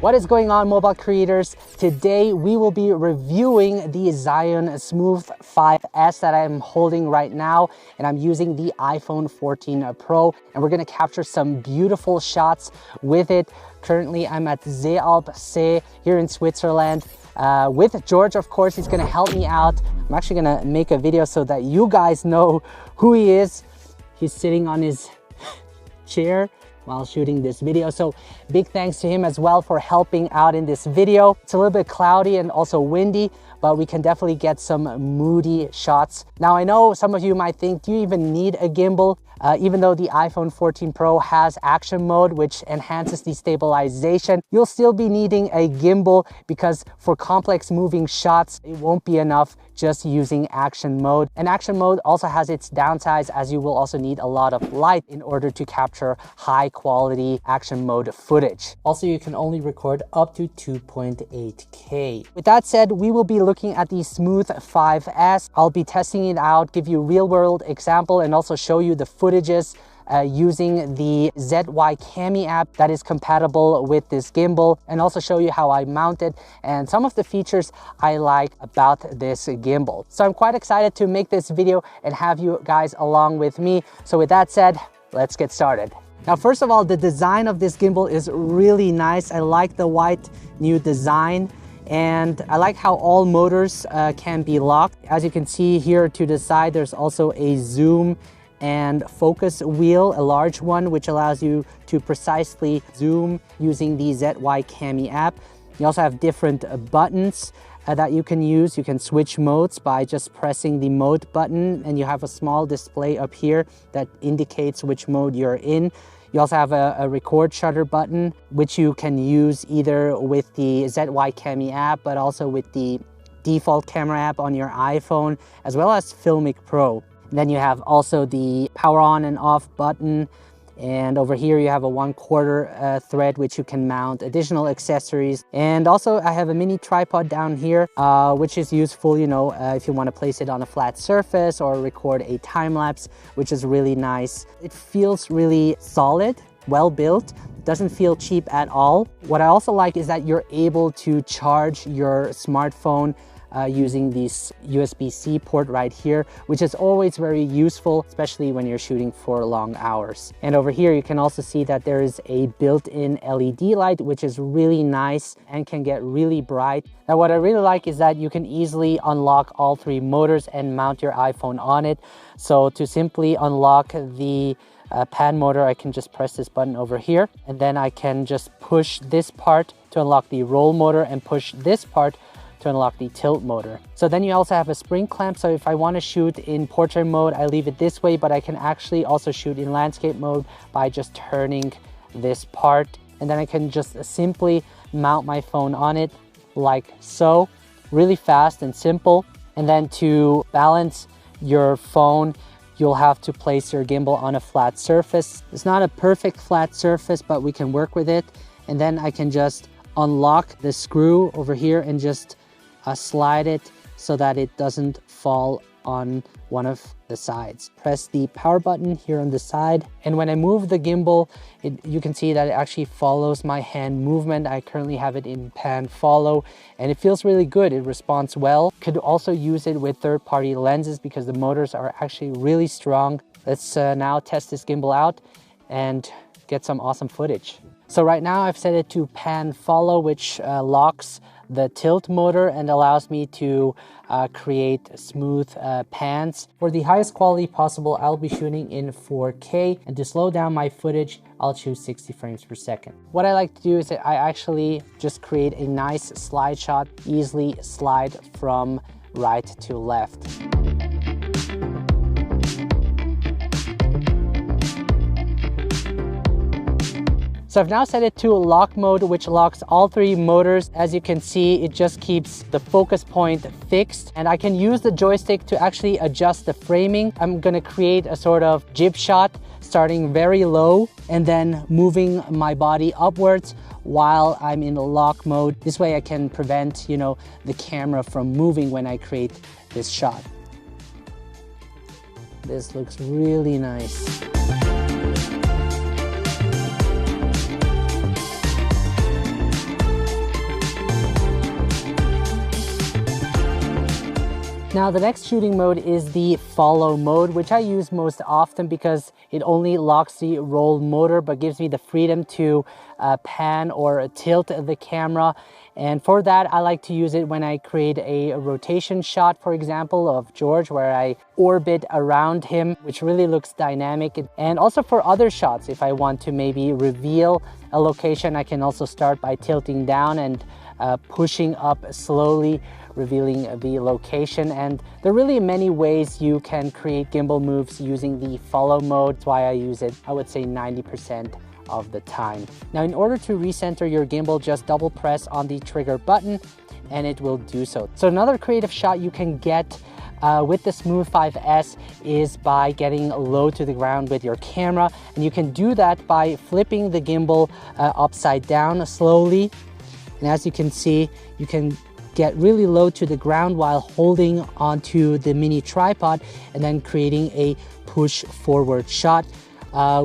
What is going on, mobile creators? Today we will be reviewing the zhlyun Smooth 5S that I'm holding right now, and I'm using the iPhone 14 Pro, and we're going to capture some beautiful shots with it. Currently I'm at zhlyun here in Switzerland with George. Of course, he's going to help me out. I'm actually going to make a video so that you guys know who he is. He's sitting on his chair while shooting this video, so big thanks to him as well for helping out in this video. It's a little bit cloudy and also windy, but we can definitely get some moody shots. Now, I know some of you might think, do you even need a gimbal? Even though the iPhone 14 Pro has action mode, which enhances the stabilization, you'll still be needing a gimbal because for complex moving shots, it won't be enough just using action mode. And action mode also has its downsides, as you will also need a lot of light in order to capture high quality action mode footage. Also, you can only record up to 2.8K. With that said, we will be looking at the Smooth 5S. I'll be testing it out, give you a real world example, and also show you the footages using the zhlyun app that is compatible with this gimbal, and also show you how I mount it and some of the features I like about this gimbal. So I'm quite excited to make this video and have you guys along with me. So with that said, let's get started. Now, first of all, the design of this gimbal is really nice. I like the white new design, and I like how all motors can be locked. As you can see here to the side, there's also a zoom and focus wheel, a large one, which allows you to precisely zoom using the zhlyun app. You also have different buttons that you can use. You can switch modes by just pressing the mode button, and you have a small display up here that indicates which mode you're in. You also have a record shutter button, which you can use either with the zhlyun app, but also with the default camera app on your iPhone, as well as Filmic Pro. Then you have also the power on and off button, and over here you have a 1/4 thread which you can mount additional accessories. And also I have a mini tripod down here, which is useful, you know, if you want to place it on a flat surface or record a time lapse, which is really nice. It feels really solid, well built. Doesn't feel cheap at all. What I also like is that you're able to charge your smartphone using this USB-C port right here, which is always very useful, especially when you're shooting for long hours. And over here, you can also see that there is a built-in LED light, which is really nice and can get really bright. Now, what I really like is that you can easily unlock all three motors and mount your iPhone on it. So to simply unlock the pan motor, I can just press this button over here, and then I can just push this part to unlock the roll motor and push this part to unlock the tilt motor. So then you also have a spring clamp. So if I want to shoot in portrait mode, I leave it this way, but I can actually also shoot in landscape mode by just turning this part. And then I can just simply mount my phone on it like so. Really fast and simple. And then to balance your phone, you'll have to place your gimbal on a flat surface. It's not a perfect flat surface, but we can work with it. And then I can just unlock the screw over here and just slide it so that it doesn't fall on one of the sides. Press the power button here on the side, and when I move the gimbal, you can see that it actually follows my hand movement. I currently have it in pan follow, and it feels really good. It responds well. Could also use it with third-party lenses because the motors are actually really strong. Let's now test this gimbal out and get some awesome footage. So right now I've set it to pan follow, which locks the tilt motor and allows me to create smooth pans. For the highest quality possible, I'll be shooting in 4K, and to slow down my footage, I'll choose 60 frames per second. What I like to do is that I actually just create a nice slide shot, easily slide from right to left. So I've now set it to lock mode, which locks all three motors. As you can see, it just keeps the focus point fixed, and I can use the joystick to actually adjust the framing. I'm gonna create a sort of jib shot, starting very low and then moving my body upwards while I'm in the lock mode. This way I can prevent, you know, the camera from moving when I create this shot. This looks really nice. Now the next shooting mode is the follow mode, which I use most often because it only locks the roll motor but gives me the freedom to pan or tilt the camera. And for that, I like to use it when I create a rotation shot, for example, of George, where I orbit around him, which really looks dynamic. And also for other shots, if I want to maybe reveal a location, I can also start by tilting down and pushing up slowly, revealing the location. And there are really many ways you can create gimbal moves using the follow mode. That's why I use it, I would say 90% of the time. Now, in order to recenter your gimbal, just double press on the trigger button and it will do so. So another creative shot you can get with the Smooth 5S is by getting low to the ground with your camera. And you can do that by flipping the gimbal upside down slowly. And as you can see, you can get really low to the ground while holding onto the mini tripod and then creating a push forward shot,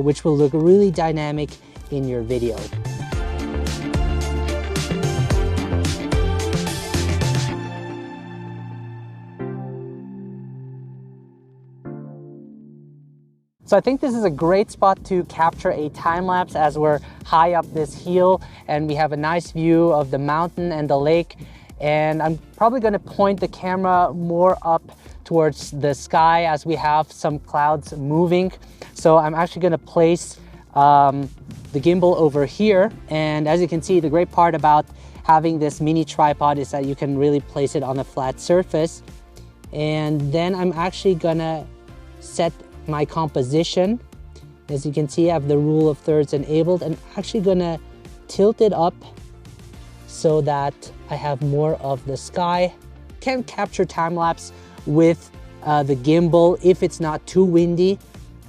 which will look really dynamic in your video. So I think this is a great spot to capture a time lapse as we're high up this hill and we have a nice view of the mountain and the lake. And I'm probably going to point the camera more up towards the sky as we have some clouds moving. So I'm actually going to place the gimbal over here. And as you can see, the great part about having this mini tripod is that you can really place it on a flat surface. And then I'm actually going to set my composition. As you can see, I have the rule of thirds enabled, and I'm actually going to tilt it up so that I have more of the sky. Can capture time lapse with the gimbal if it's not too windy.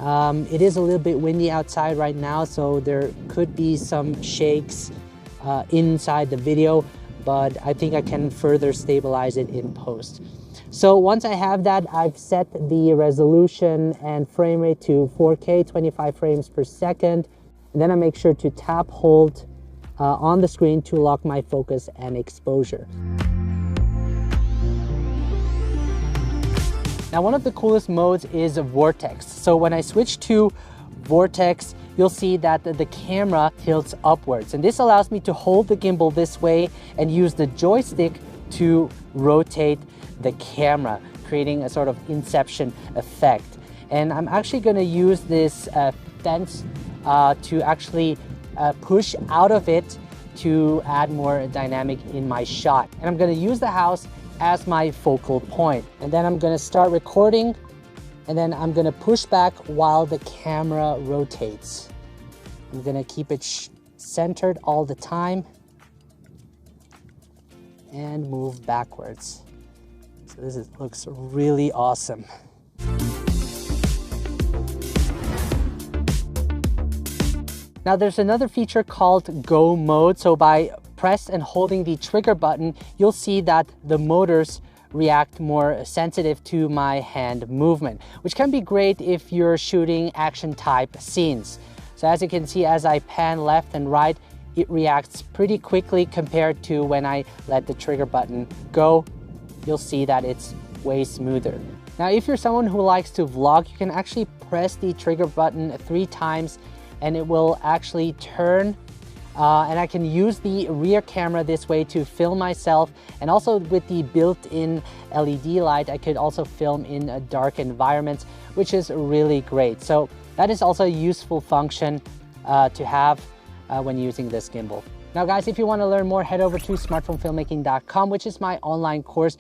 It is a little bit windy outside right now, so there could be some shakes inside the video, but I think I can further stabilize it in post. So once I have that, I've set the resolution and frame rate to 4K, 25 frames per second. And then I make sure to tap hold on the screen to lock my focus and exposure. Now, one of the coolest modes is Vortex. So when I switch to Vortex, you'll see that the camera tilts upwards. And this allows me to hold the gimbal this way and use the joystick to rotate the camera, creating a sort of inception effect. And I'm actually going to use this fence to actually push out of it to add more dynamic in my shot. And I'm going to use the house as my focal point. And then I'm going to start recording, and then I'm going to push back while the camera rotates. I'm going to keep it centered all the time and move backwards. So this looks really awesome. Now there's another feature called Go Mode. So by press and holding the trigger button, you'll see that the motors react more sensitive to my hand movement, which can be great if you're shooting action type scenes. So as you can see, as I pan left and right, it reacts pretty quickly compared to when I let the trigger button go. You'll see that it's way smoother. Now, if you're someone who likes to vlog, you can actually press the trigger button 3 times and it will actually turn. And I can use the rear camera this way to film myself. And also with the built-in LED light, I could also film in dark environments, which is really great. So that is also a useful function to have when using this gimbal. Now guys, if you want to learn more, head over to smartphonefilmmaking.com, which is my online course